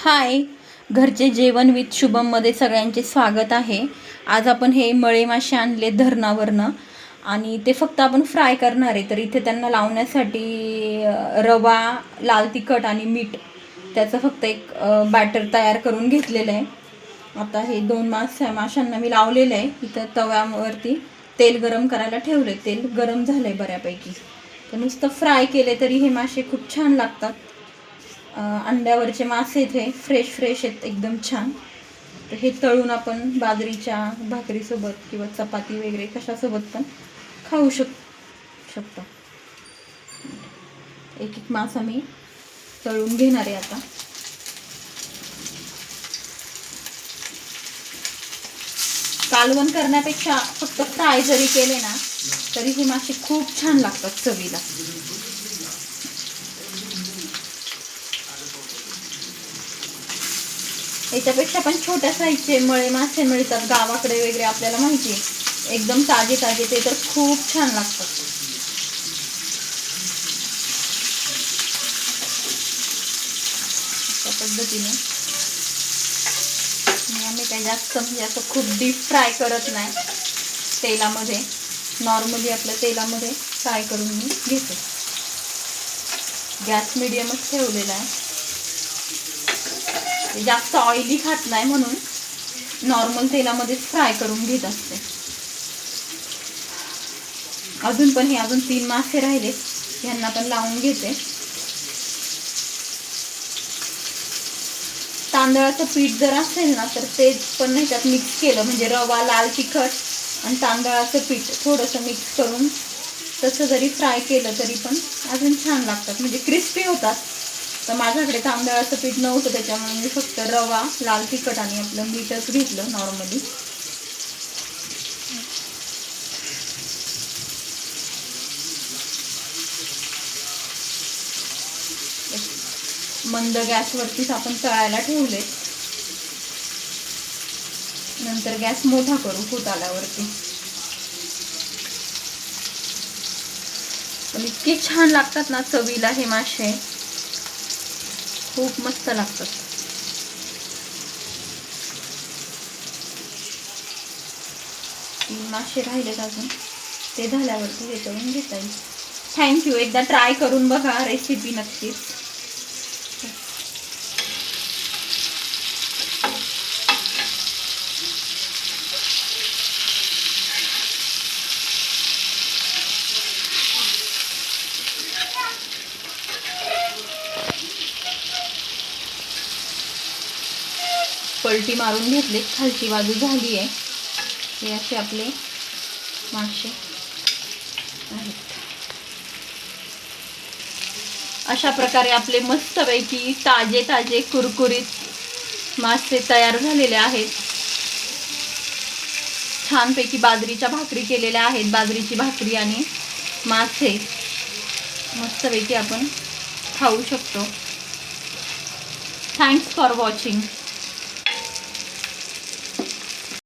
हाय, घरचे जेवण विथ शुभममध्ये सगळ्यांचे स्वागत आहे. आज आपण हे मळे मासे आणले धरणावरनं आणि ते फक्त आपण फ्राय करणार आहे. तर इथे त्यांना लावण्यासाठी रवा, लाल तिखट आणि मीठ त्याचं फक्त एक बॅटर तयार करून घेतलेलं आहे. आता हे दोन माशांना मी लावलेलं आहे. इथं तव्यावरती तेल गरम करायला ठेवले. तेल गरम झालं आहे बऱ्यापैकी. तर नुसतं फ्राय केले तरी हे मासे खूप छान लागतात. अंड्यावरचे मासे इथे फ्रेश आहेत एकदम छान. तर हे तळून आपण बाजरीच्या भाकरीसोबत किंवा चपाती वगैरे कशासोबत पण खाऊ शकतो. एक एक मासा मी तळून घेणार आहे आता. कालवण करण्यापेक्षा फक्त फ्राय जरी केले ना तरी हे मासे खूप छान लागतात चवीला. याच्यापेक्षा पण छोट्या साईजचे मळे मासे मिळतात गावाकडे वगैरे, आपल्याला माहिती आहे. एकदम ताजे ते तर खूप छान लागतात. अशा पद्धतीने आम्ही काही जास्त म्हणजे असं खूप डीप फ्राय करत नाही. तेलामध्ये नॉर्मली आपल्या तेलामध्ये फ्राय करून मी घेते. गॅस मिडियमच ठेवलेला आहे. जास्त ऑइली खात नाही म्हणून नॉर्मल तेलामध्ये फ्राय करून घेत असते. अजून 3 मासे राहिले, यांना पण लावून घेते. तांदळाचं पीठ जर असेल ना तर ते पण ह्याच्यात मिक्स केलं म्हणजे रवा, लाल तिखट आणि तांदळाचं पीठ थोडंसं मिक्स करून तसं जरी फ्राय केलं तरी पण अजून छान लागतात, म्हणजे क्रिस्पी होतात. तर माझ्याकडे तांदळाचं पीठ नव्हतं, त्याच्यामुळे मी फक्त रवा, लाल तिखट आणि आपलं मीठच घेतलं नॉर्मली. मंद गॅसवरतीच आपण तळायला ठेवले. नंतर गॅस मोठा करू फूट आल्यावरती. पण इतके छान लागतात ना चवीला हे मासे, खूप मस्त लागतात. मासे राहिलेत अजून, ते झाल्यावरती हे तळून घेता येईल. थँक्यू. एकदा ट्राय करून बघा रेसिपी नक्कीच. पलटी मारून घेतली, खालची बाजू झाली आहे. हे असे आपले मासे आहेत. अशा प्रकारे आपले मस्तपैकी ताजे कुरकुरीत मासे तयार झालेले आहेत. छानपैकी बाजरीच्या भाकरी केलेल्या आहेत. बाजरीची भाकरी आणि मासे मस्तपैकी आपण खाऊ शकतो. Thanks for watching.